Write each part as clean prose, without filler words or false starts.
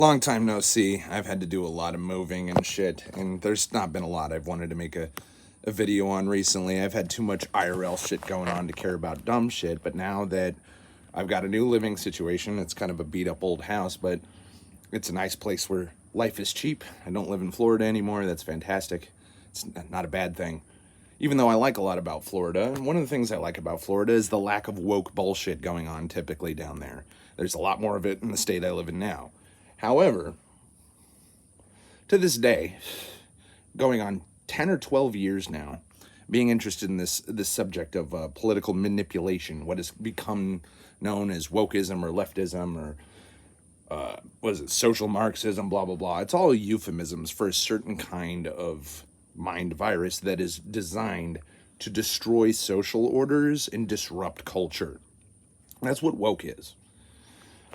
Long time no see. I've had to do a lot of moving and shit, and there's not been a lot I've wanted to make a video on recently. I've had too much IRL shit going on to care about dumb shit, but now that I've got a new living situation, it's kind of a beat up old house, but it's a nice place where life is cheap. I don't live in Florida anymore. That's fantastic. It's not a bad thing. Even though I like a lot about Florida, and one of the things I like about Florida is the lack of woke bullshit going on typically down there. There's a lot more of it in the state I live in now. However, to this day, going on 10 or 12 years now, being interested in this subject of political manipulation, what has become known as wokeism or leftism or what is it, social Marxism, blah, blah, blah. It's all euphemisms for a certain kind of mind virus that is designed to destroy social orders and disrupt culture. That's what woke is.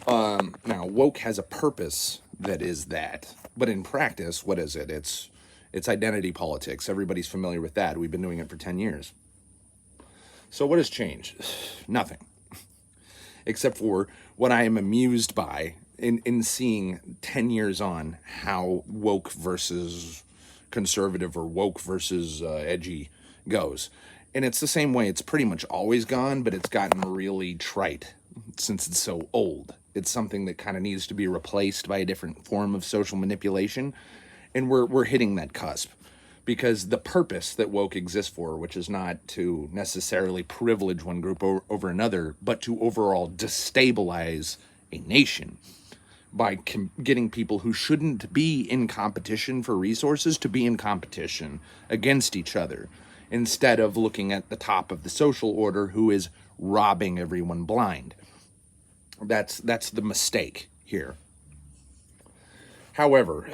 Now, woke has a purpose that is that, but in practice, what is it? It's identity politics. Everybody's familiar with that. We've been doing it for 10 years. So what has changed? Nothing. Except for what I am amused by in seeing 10 years on how woke versus conservative or woke versus edgy goes. And it's the same way. It's pretty much always gone, but it's gotten really trite since it's so old. It's something that kind of needs to be replaced by a different form of social manipulation. And we're hitting that cusp because the purpose that woke exists for, which is not to necessarily privilege one group over another, but to overall destabilize a nation by getting people who shouldn't be in competition for resources to be in competition against each other, instead of looking at the top of the social order who is robbing everyone blind. That's the mistake here. However,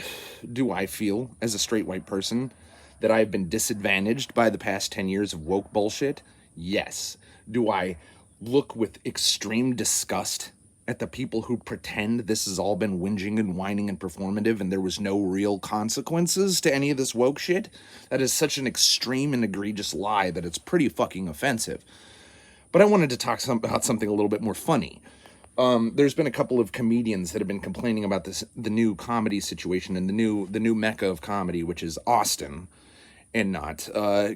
do I feel, as a straight white person, that I've been disadvantaged by the past 10 years of woke bullshit? Yes. Do I look with extreme disgust at the people who pretend this has all been whinging and whining and performative and there was no real consequences to any of this woke shit? That is such an extreme and egregious lie that it's pretty fucking offensive. But I wanted to talk about something a little bit more funny. There's been a couple of comedians that have been complaining about the new comedy situation and the new mecca of comedy, which is Austin and not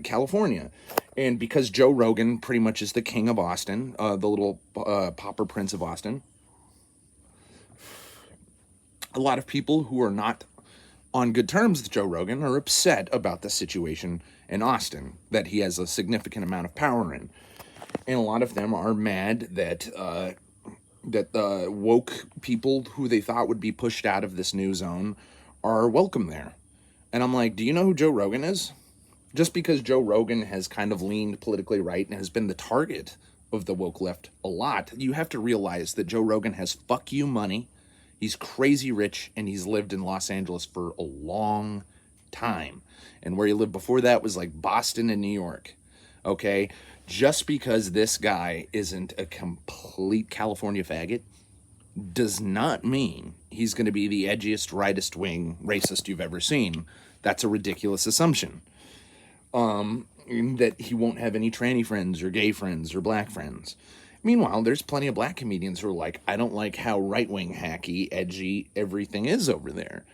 California. And because Joe Rogan pretty much is the king of Austin, the little pauper prince of Austin, a lot of people who are not on good terms with Joe Rogan are upset about the situation in Austin that he has a significant amount of power in. And a lot of them are mad that the woke people who they thought would be pushed out of this new zone are welcome there. And I'm like, do you know who Joe Rogan is? Just because Joe Rogan has kind of leaned politically right and has been the target of the woke left a lot, you have to realize that Joe Rogan has fuck you money, he's crazy rich, and he's lived in Los Angeles for a long time. And where he lived before that was like Boston and New York. Okay? Just because this guy isn't a complete California faggot does not mean he's going to be the edgiest, rightist wing racist you've ever seen. That's a ridiculous assumption. That he won't have any tranny friends or gay friends or black friends. Meanwhile, there's plenty of black comedians who are like, I don't like how right-wing, hacky, edgy everything is over there,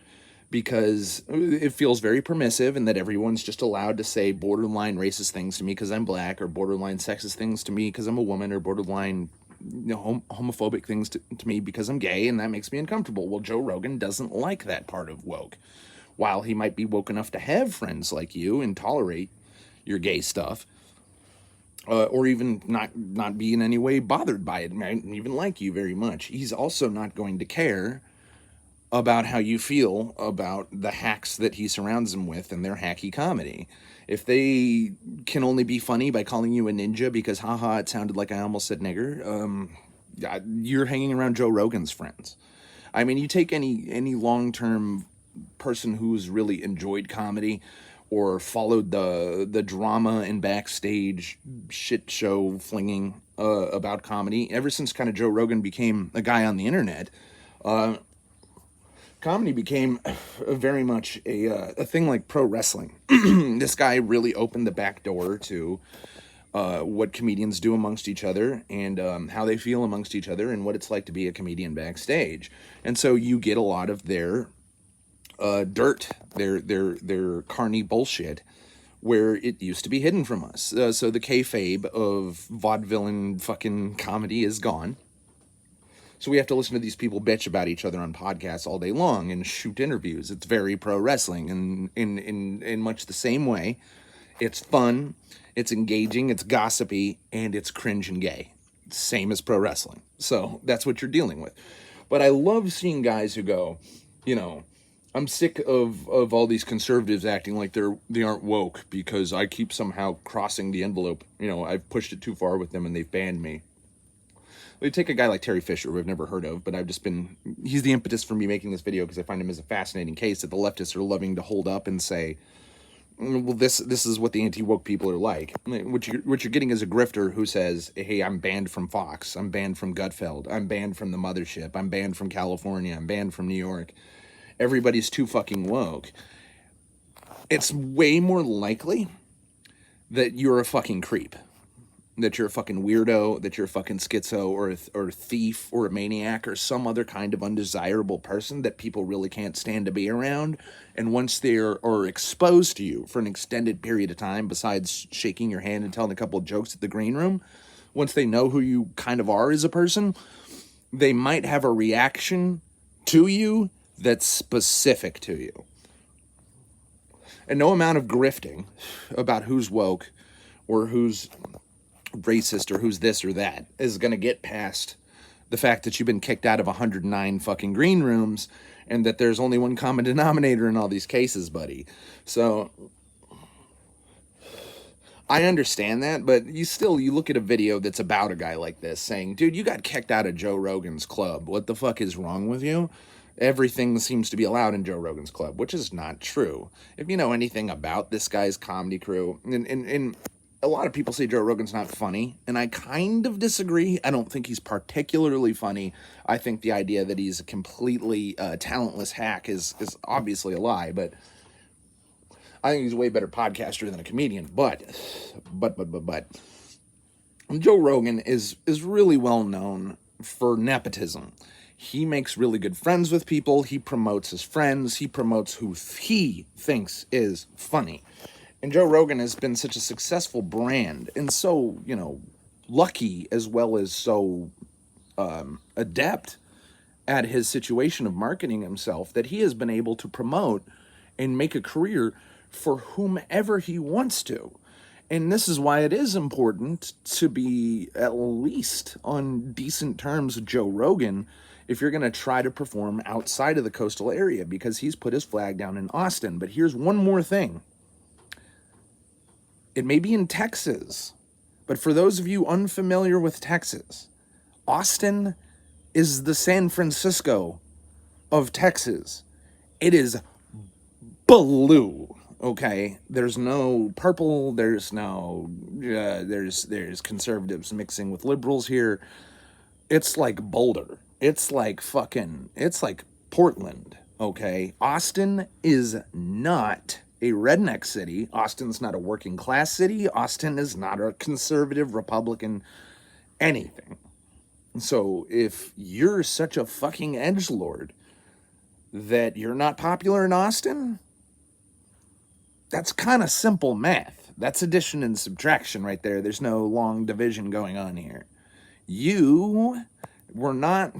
because it feels very permissive and that everyone's just allowed to say borderline racist things to me because I'm black, or borderline sexist things to me because I'm a woman, or borderline homophobic things to me because I'm gay, and that makes me uncomfortable. Well, Joe Rogan doesn't like that part of woke. While he might be woke enough to have friends like you and tolerate your gay stuff, or even not be in any way bothered by it, might even like you very much, he's also not going to care about how you feel about the hacks that he surrounds him with and their hacky comedy. If they can only be funny by calling you a ninja because, haha, it sounded like I almost said nigger, you're hanging around Joe Rogan's friends. I mean, you take any long-term person who's really enjoyed comedy or followed the drama and backstage shit show flinging about comedy, ever since kind of Joe Rogan became a guy on the internet, comedy became very much a thing like pro wrestling. This guy really opened the back door to what comedians do amongst each other, and how they feel amongst each other, and what it's like to be a comedian backstage. And so you get a lot of their dirt, their carny bullshit, where it used to be hidden from us. So the kayfabe of vaudeville and fucking comedy is gone. So we have to listen to these people bitch about each other on podcasts all day long and shoot interviews. It's very pro wrestling, and in much the same way. It's fun, it's engaging, it's gossipy, and it's cringe and gay. Same as pro wrestling. So that's what you're dealing with. But I love seeing guys who go, you know, I'm sick of all these conservatives acting like they aren't woke because I keep somehow crossing the envelope. You know, I've pushed it too far with them and they've banned me. We take a guy like Terry Fisher, who I've never heard of, but he's the impetus for me making this video because I find him as a fascinating case that the leftists are loving to hold up and say, well, this is what the anti-woke people are like. What you're getting is a grifter who says, hey, I'm banned from Fox, I'm banned from Gutfeld, I'm banned from the mothership, I'm banned from California, I'm banned from New York. Everybody's too fucking woke. It's way more likely that you're a fucking creep, that you're a fucking weirdo, that you're a fucking schizo or a thief or a maniac or some other kind of undesirable person that people really can't stand to be around. And once they're exposed to you for an extended period of time, besides shaking your hand and telling a couple of jokes at the green room, once they know who you kind of are as a person, they might have a reaction to you that's specific to you. And no amount of grifting about who's woke or who's racist or who's this or that is going to get past the fact that you've been kicked out of 109 fucking green rooms and that there's only one common denominator in all these cases, buddy. So I understand that, but you look at a video that's about a guy like this saying, dude, you got kicked out of Joe Rogan's club. What the fuck is wrong with you? Everything seems to be allowed in Joe Rogan's club, which is not true. If you know anything about this guy's comedy crew, and a lot of people say Joe Rogan's not funny, and I kind of disagree. I don't think he's particularly funny. I think the idea that he's a completely talentless hack is obviously a lie, but I think he's a way better podcaster than a comedian. But Joe Rogan is really well known for nepotism. He makes really good friends with people. He promotes his friends. He promotes who he thinks is funny. And Joe Rogan has been such a successful brand and so, you know, lucky as well as so adept at his situation of marketing himself that he has been able to promote and make a career for whomever he wants to. And this is why it is important to be at least on decent terms with Joe Rogan if you're going to try to perform outside of the coastal area, because he's put his flag down in Austin. But here's one more thing. It may be in Texas, but for those of you unfamiliar with Texas, Austin is the San Francisco of Texas. It is blue, okay? There's no purple, there's no, there's conservatives mixing with liberals here. It's like Boulder. It's like Portland, okay? Austin is not a redneck city. Austin's not a working class city. Austin is not a conservative, Republican, anything. So if you're such a fucking edgelord that you're not popular in Austin, that's kind of simple math. That's addition and subtraction right there. There's no long division going on here. You were not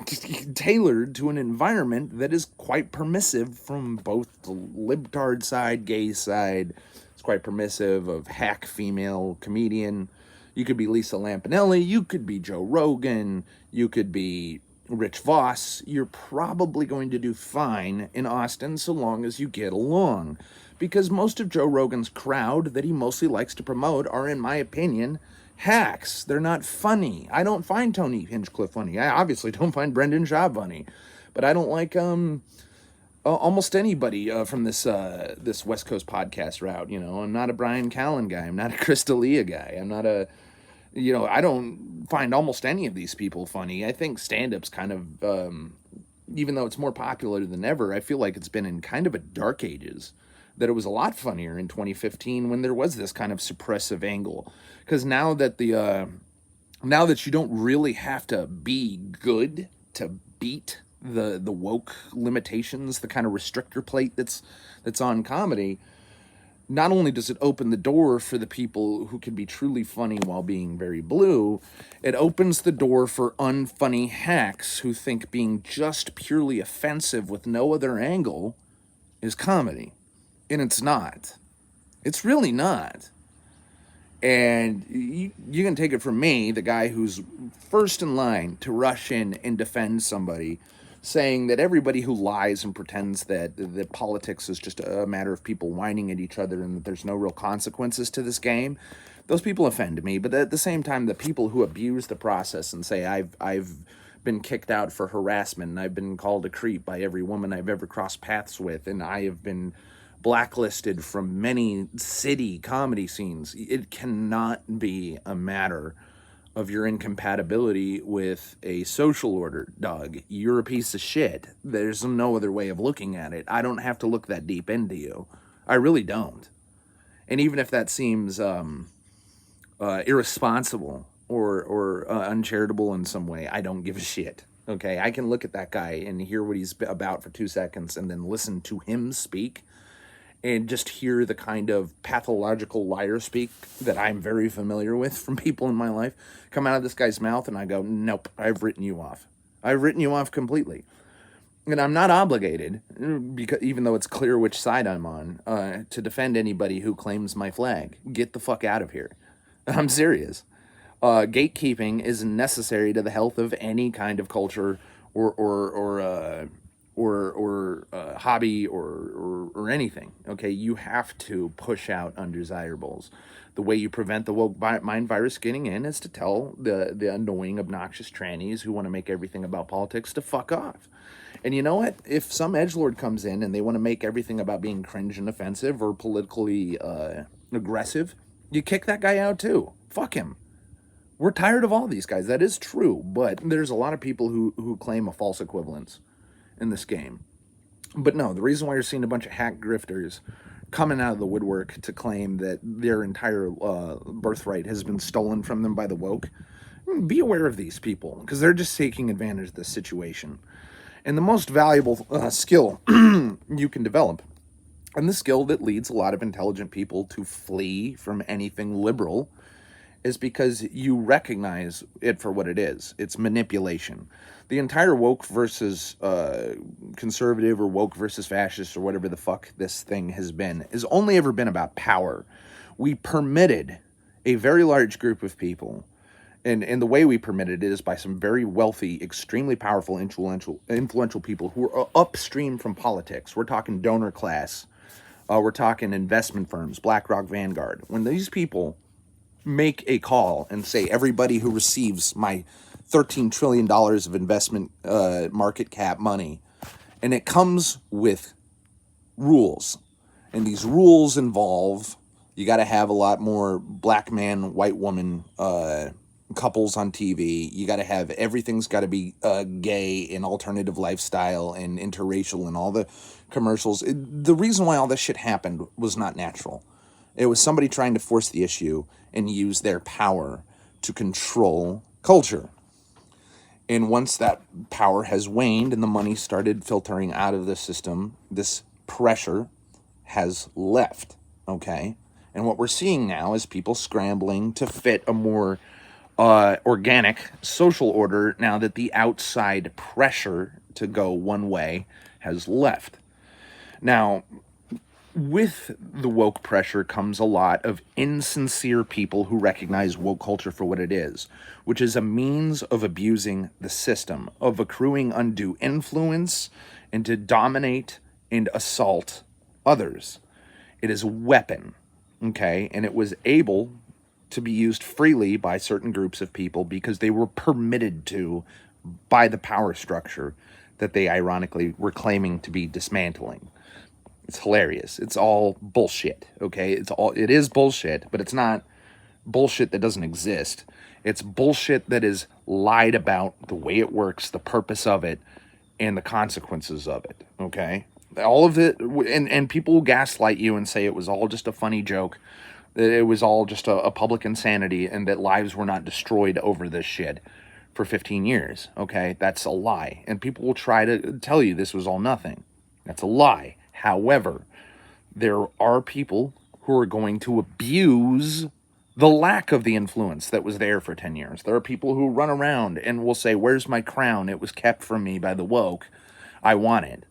tailored to an environment that is quite permissive from both the libtard side, gay side. It's quite permissive of hack female comedian. You could be Lisa Lampanelli. You could be Joe Rogan. You could be Rich Voss. You're probably going to do fine in Austin so long as you get along. Because most of Joe Rogan's crowd that he mostly likes to promote are, in my opinion, hacks. They're not funny. I don't find Tony Hinchcliffe funny. I obviously don't find Brendan Schaub funny. But I don't like almost anybody from this West Coast podcast route. You know, I'm not a Brian Callen guy. I'm not a Chris D'Elia guy. I'm not a, you know, I don't find almost any of these people funny. I think stand-up's kind of, even though it's more popular than ever, I feel like it's been in kind of a dark ages that it was a lot funnier in 2015 when there was this kind of suppressive angle. Because now that you don't really have to be good to beat the woke limitations, the kind of restrictor plate that's on comedy, not only does it open the door for the people who can be truly funny while being very blue, it opens the door for unfunny hacks who think being just purely offensive with no other angle is comedy. And it's not. It's really not. And you can take it from me, the guy who's first in line to rush in and defend somebody, saying that everybody who lies and pretends that politics is just a matter of people whining at each other and that there's no real consequences to this game, those people offend me. But at the same time, the people who abuse the process and say I've been kicked out for harassment and I've been called a creep by every woman I've ever crossed paths with, and I have been blacklisted from many city comedy scenes. It cannot be a matter of your incompatibility with a social order, dog. You're a piece of shit. There's no other way of looking at it. I don't have to look that deep into you. I really don't. And even if that seems irresponsible or uncharitable in some way, I don't give a shit. Okay, I can look at that guy and hear what he's about for 2 seconds and then listen to him speak and just hear the kind of pathological liar speak that I'm very familiar with from people in my life come out of this guy's mouth, and I go, nope, I've written you off. I've written you off completely. And I'm not obligated, because even though it's clear which side I'm on, to defend anybody who claims my flag. Get the fuck out of here. I'm serious. Gatekeeping isn't necessary to the health of any kind of culture or hobby or anything. Okay, you have to push out undesirables. The way you prevent the woke mind virus getting in is to tell the annoying, obnoxious trannies who want to make everything about politics to fuck off. And you know what? If some edgelord comes in and they want to make everything about being cringe and offensive or politically aggressive, you kick that guy out too. Fuck him. We're tired of all these guys. That is true, but there's a lot of people who claim a false equivalence in this game. But no, the reason why you're seeing a bunch of hack grifters coming out of the woodwork to claim that their entire birthright has been stolen from them by the woke, be aware of these people, because they're just taking advantage of this situation. And the most valuable skill you can develop, and the skill that leads a lot of intelligent people to flee from anything liberal, is because you recognize it for what it is. It's manipulation. The entire woke versus conservative or woke versus fascist or whatever the fuck this thing has only ever been about power. We permitted a very large group of people, and the way we permitted it is by some very wealthy, extremely powerful, influential people who are upstream from politics. We're talking donor class. We're talking investment firms, BlackRock, Vanguard. When these people make a call and say, everybody who receives my $13 trillion of investment market cap money, and it comes with rules, and these rules involve, you got to have a lot more black man, white woman couples on TV. You got to have, everything's got to be gay and alternative lifestyle and interracial and all the commercials. The reason why all this shit happened was not natural. It was somebody trying to force the issue and use their power to control culture. And once that power has waned and the money started filtering out of the system, this pressure has left, okay? And what we're seeing now is people scrambling to fit a more organic social order now that the outside pressure to go one way has left. Now, with the woke pressure comes a lot of insincere people who recognize woke culture for what it is, which is a means of abusing the system, of accruing undue influence, and to dominate and assault others. It is a weapon, okay? And it was able to be used freely by certain groups of people because they were permitted to by the power structure that they ironically were claiming to be dismantling. It's hilarious. It's all bullshit, okay? It is bullshit, but it's not bullshit that doesn't exist. It's bullshit that is lied about, the way it works, the purpose of it, and the consequences of it, okay? All of it, and people will gaslight you and say it was all just a funny joke, that it was all just a public insanity, and that lives were not destroyed over this shit for 15 years. Okay, that's a lie, and people will try to tell you this was all nothing. That's a lie. However, there are people who are going to abuse the lack of the influence that was there for 10 years. There are people who run around and will say, "Where's my crown? It was kept from me by the woke. I want it."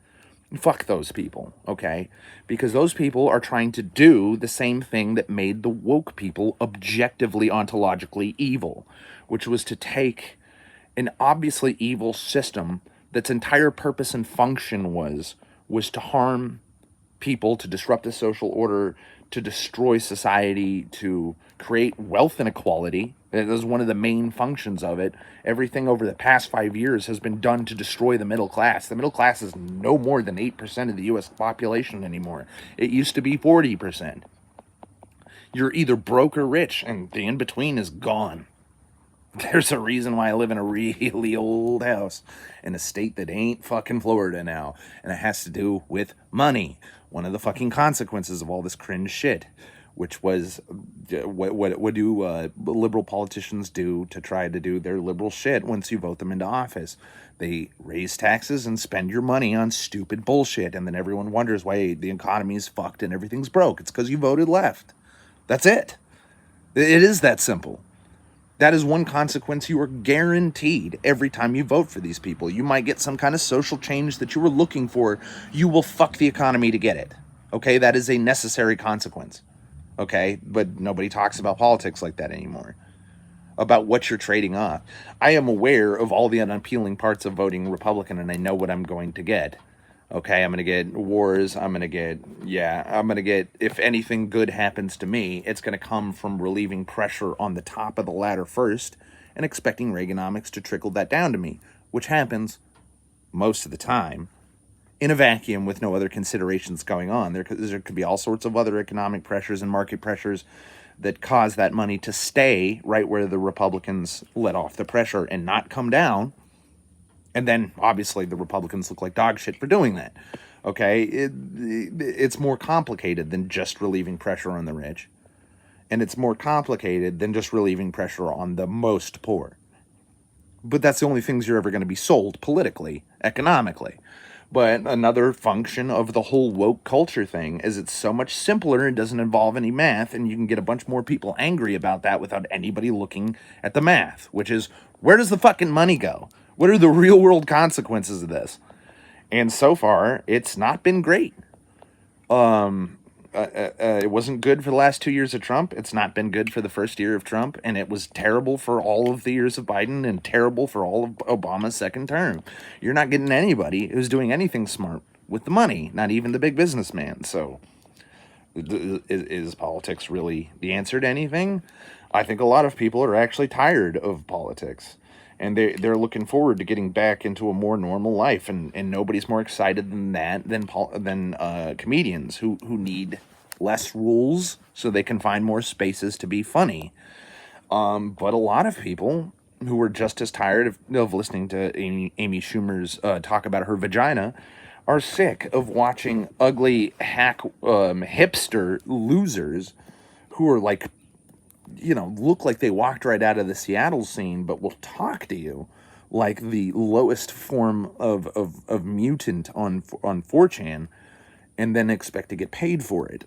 Fuck those people, okay? Because those people are trying to do the same thing that made the woke people objectively ontologically evil, which was to take an obviously evil system that's entire purpose and function was to harm people, to disrupt the social order, to destroy society, to create wealth inequality. That is one of the main functions of it. Everything over the past 5 years has been done to destroy the middle class. The middle class is no more than 8% of the U.S. population anymore. It used to be 40%. You're either broke or rich, and the in-between is gone. There's a reason why I live in a really old house in a state that ain't fucking Florida now. And it has to do with money. One of the fucking consequences of all this cringe shit, which was what do liberal politicians do to try to do their liberal shit once you vote them into office? They raise taxes and spend your money on stupid bullshit. And then everyone wonders why the economy is fucked and everything's broke. It's because you voted left. That's it. It is that simple. That is one consequence you are guaranteed every time you vote for these people. You might get some kind of social change that you were looking for. You will fuck the economy to get it. Okay, that is a necessary consequence. Okay, but nobody talks about politics like that anymore. About what you're trading off. I am aware of all the unappealing parts of voting Republican, and I know what I'm going to get. Okay, I'm going to get wars, I'm going to get, if anything good happens to me, it's going to come from relieving pressure on the top of the ladder first and expecting Reaganomics to trickle that down to me, which happens most of the time in a vacuum with no other considerations going on. There could be all sorts of other economic pressures and market pressures that cause that money to stay right where the Republicans let off the pressure and not come down. And then, obviously, the Republicans look like dog shit for doing that. Okay? It's more complicated than just relieving pressure on the rich. And it's more complicated than just relieving pressure on the most poor. But that's the only things you're ever going to be sold politically, economically. But another function of the whole woke culture thing is it's so much simpler and doesn't involve any math, and you can get a bunch more people angry about that without anybody looking at the math, which is, where does the fucking money go? What are the real world consequences of this? And so far, it's not been great. It wasn't good for the last 2 years of Trump. It's not been good for the first year of Trump. And it was terrible for all of the years of Biden and terrible for all of Obama's second term. You're not getting anybody who's doing anything smart with the money, not even the big businessman. So is politics really the answer to anything? I think a lot of people are actually tired of politics. And they're looking forward to getting back into a more normal life, and nobody's more excited than that than comedians who need less rules so they can find more spaces to be funny. But a lot of people who are just as tired of listening to Amy Schumer's talk about her vagina are sick of watching ugly hack hipster losers who are like, look like they walked right out of the Seattle scene, but will talk to you like the lowest form of mutant on 4chan, and then expect to get paid for it.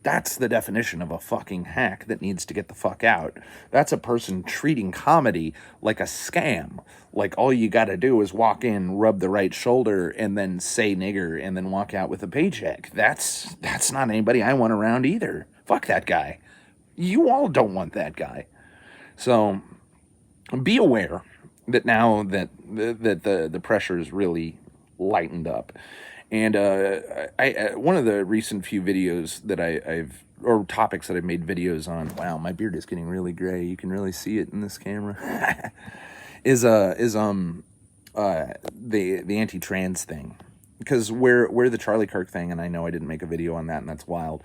That's the definition of a fucking hack that needs to get the fuck out. That's a person treating comedy like a scam. Like all you gotta do is walk in, rub the right shoulder, and then say nigger, and then walk out with a paycheck. That's not anybody I want around either. Fuck that guy. You all don't want that guy. So be aware that now that the pressure is really lightened up. And I one of the recent few videos that I've or topics that I've made videos on. Wow, my beard is getting really gray. You can really see it in this camera. is the anti-trans thing, because where the Charlie Kirk thing, and I know I didn't make a video on that, and that's wild.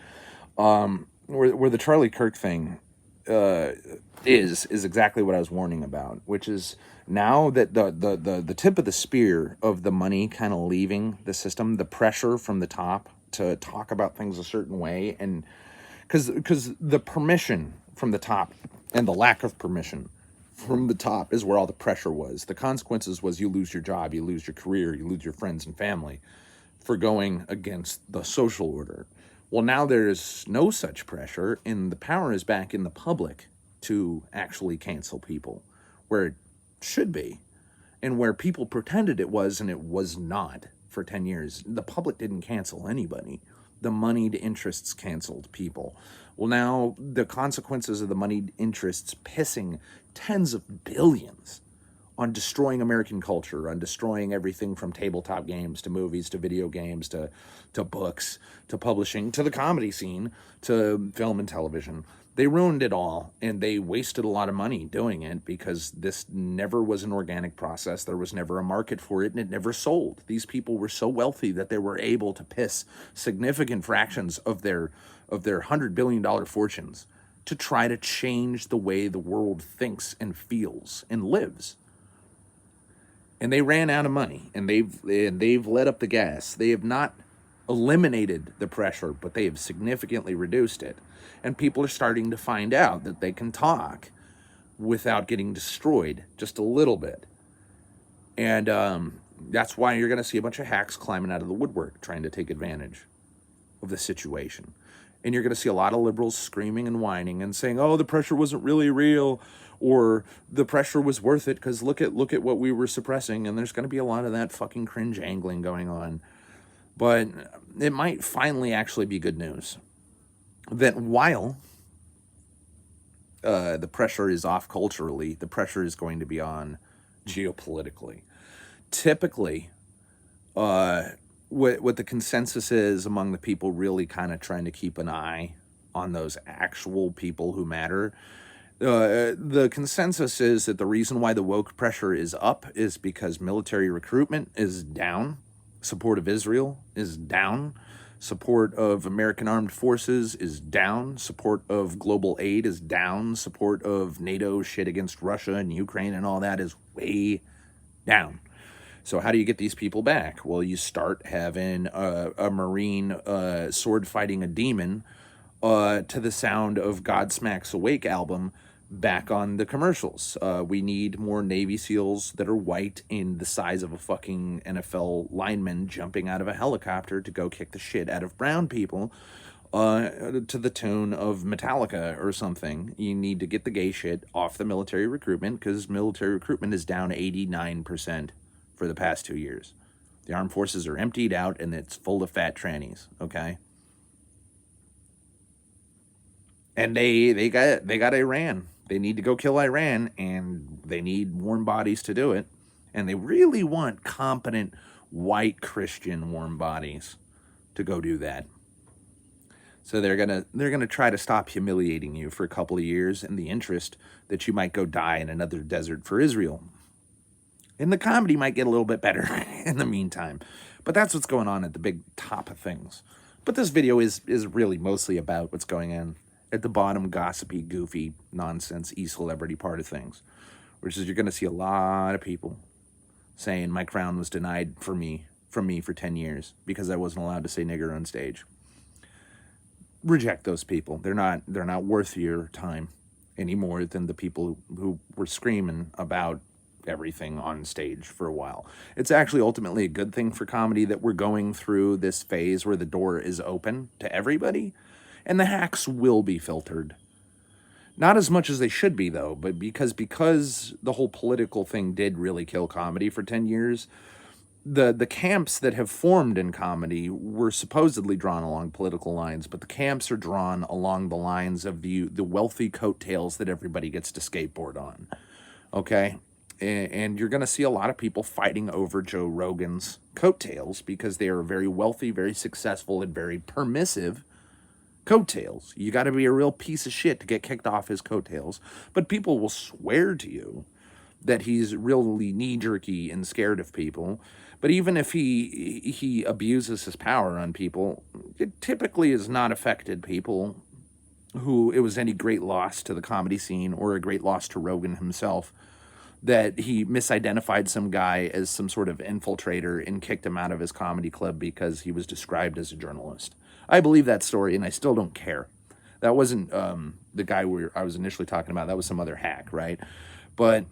Where the Charlie Kirk thing is exactly what I was warning about, which is now that the tip of the spear of the money kind of leaving the system, the pressure from the top to talk about things a certain way, and because the permission from the top and the lack of permission from the top is where all the pressure was. The consequences was you lose your job, you lose your career, you lose your friends and family for going against the social order. Well, now there's no such pressure, and the power is back in the public to actually cancel people, where it should be, and where people pretended it was, and it was not for 10 years. The public didn't cancel anybody. The moneyed interests canceled people. Well, now the consequences of the moneyed interests pissing tens of billions on destroying American culture, on destroying everything from tabletop games to movies to video games to books to publishing to the comedy scene to film and television. They ruined it all, and they wasted a lot of money doing it because this never was an organic process. There was never a market for it, and it never sold. These people were so wealthy that they were able to piss significant fractions of their $100 billion fortunes to try to change the way the world thinks and feels and lives. And they ran out of money, and they've let up the gas. They have not eliminated the pressure, but they have significantly reduced it. And people are starting to find out that they can talk without getting destroyed just a little bit. And that's why you're going to see a bunch of hacks climbing out of the woodwork trying to take advantage of the situation. And you're going to see a lot of liberals screaming and whining and saying, oh, the pressure wasn't really real, or the pressure was worth it because look at what we were suppressing. And there's going to be a lot of that fucking cringe angling going on. But it might finally actually be good news that while the pressure is off culturally, the pressure is going to be on geopolitically. Typically, what the consensus is among the people really kind of trying to keep an eye on those actual people who matter. The consensus is that the reason why the woke pressure is up is because military recruitment is down, support of Israel is down, support of American armed forces is down, support of global aid is down, support of NATO shit against Russia and Ukraine and all that is way down. So how do you get these people back? Well, you start having a Marine sword fighting a demon to the sound of Godsmack's Awake album back on the commercials. We need more Navy SEALs that are white in the size of a fucking NFL lineman jumping out of a helicopter to go kick the shit out of brown people to the tune of Metallica or something. You need to get the gay shit off the military recruitment because military recruitment is down 89% for the past 2 years. The armed forces are emptied out and it's full of fat trannies, okay? And they got Iran. They need to go kill Iran, and they need warm bodies to do it. And they really want competent white Christian warm bodies to go do that. So they're gonna try to stop humiliating you for a couple of years in the interest that you might go die in another desert for Israel. And the comedy might get a little bit better in the meantime. But that's what's going on at the big top of things. But this video is really mostly about what's going on at the bottom, gossipy, goofy, nonsense, e-celebrity part of things. Which is you're going to see a lot of people saying my crown was denied from me for 10 years because I wasn't allowed to say nigger on stage. Reject those people. They're not worth your time any more than the people who were screaming about everything on stage for a while. It's actually ultimately a good thing for comedy that we're going through this phase where the door is open to everybody, and the hacks will be filtered. Not as much as they should be, though, but because the whole political thing did really kill comedy for 10 years, the camps that have formed in comedy were supposedly drawn along political lines, but the camps are drawn along the lines of the wealthy coattails that everybody gets to skateboard on. Okay? And you're going to see a lot of people fighting over Joe Rogan's coattails because they are very wealthy, very successful, and very permissive coattails. You got to be a real piece of shit to get kicked off his coattails. But people will swear to you that he's really knee-jerky and scared of people. But even if he abuses his power on people, it typically has not affected people who it was any great loss to the comedy scene or a great loss to Rogan himself that he misidentified some guy as some sort of infiltrator and kicked him out of his comedy club because he was described as a journalist. I believe that story, and I still don't care. That wasn't the guy I was initially talking about. That was some other hack, right? But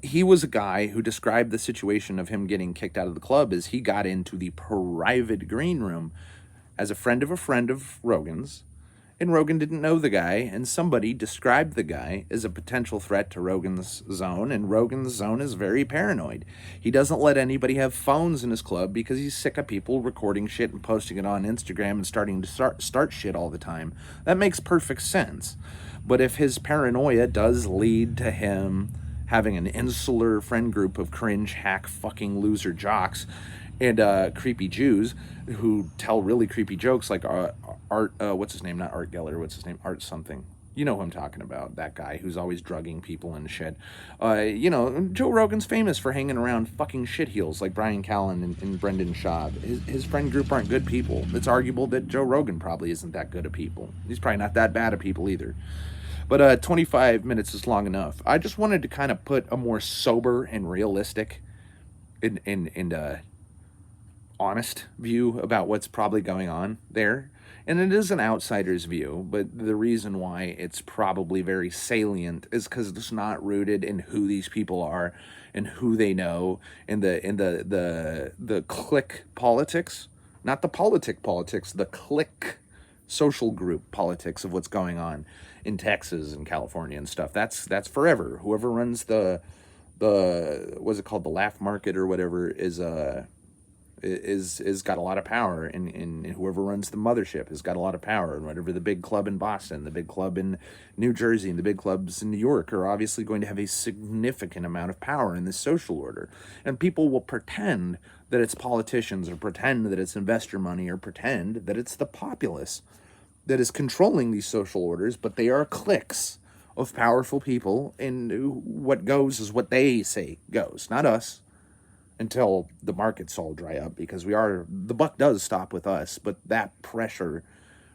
he was a guy who described the situation of him getting kicked out of the club as he got into the private green room as a friend of Rogan's, and Rogan didn't know the guy, and somebody described the guy as a potential threat to Rogan's zone, and Rogan's zone is very paranoid. He doesn't let anybody have phones in his club because he's sick of people recording shit and posting it on Instagram and starting to start shit all the time. That makes perfect sense. But if his paranoia does lead to him having an insular friend group of cringe, hack, fucking loser jocks and creepy Jews who tell really creepy jokes like Art, what's his name? Not Art Geller, what's his name? Art something. You know who I'm talking about, that guy who's always drugging people and shit. Joe Rogan's famous for hanging around fucking shitheels like Brian Callen and Brendan Schaub. His friend group aren't good people. It's arguable that Joe Rogan probably isn't that good of people. He's probably not that bad of people either. But 25 minutes is long enough. I just wanted to kind of put a more sober and realistic and honest view about what's probably going on there. And it is an outsider's view, but the reason why it's probably very salient is because it's not rooted in who these people are and who they know and the clique politics, not the politics, the clique social group politics of what's going on in Texas and California and stuff. That's forever. Whoever runs the what's it called, the laugh market or whatever is got a lot of power, and whoever runs the mothership has got a lot of power, and whatever the big club in Boston, the big club in New Jersey, and the big clubs in New York are obviously going to have a significant amount of power in this social order. And people will pretend that it's politicians or pretend that it's investor money or pretend that it's the populace that is controlling these social orders, but they are cliques of powerful people, and what goes is what they say goes, not us. Until the markets all dry up, because the buck does stop with us, but that pressure,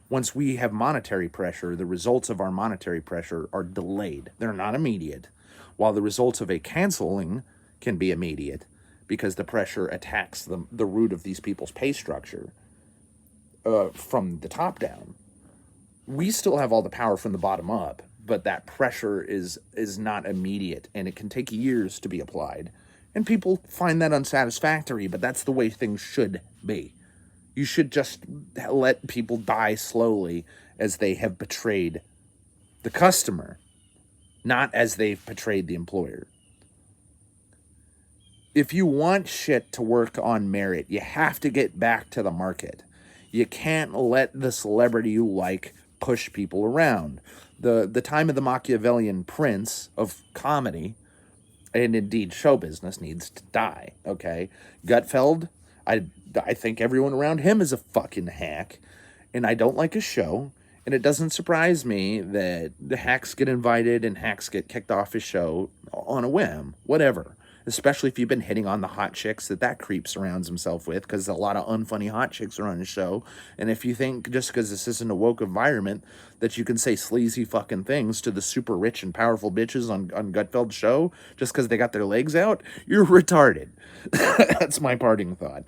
once we have monetary pressure, the results of our monetary pressure are delayed. They're not immediate, while the results of a canceling can be immediate because the pressure attacks the root of these people's pay structure from the top down. We still have all the power from the bottom up, but that pressure is not immediate, and it can take years to be applied. And people find that unsatisfactory, but that's the way things should be. You should just let people die slowly as they have betrayed the customer, not as they've betrayed the employer. If you want shit to work on merit, you have to get back to the market. You can't let the celebrity you like push people around. The time of the Machiavellian prince of comedy, and indeed show business, needs to die, okay? Gutfeld, I think everyone around him is a fucking hack, and I don't like his show, and it doesn't surprise me that the hacks get invited and hacks get kicked off his show on a whim, whatever. Especially if you've been hitting on the hot chicks that creep surrounds himself with, because a lot of unfunny hot chicks are on his show. And if you think just because this isn't a woke environment that you can say sleazy fucking things to the super rich and powerful bitches on Gutfeld's show just because they got their legs out, you're retarded. That's my parting thought.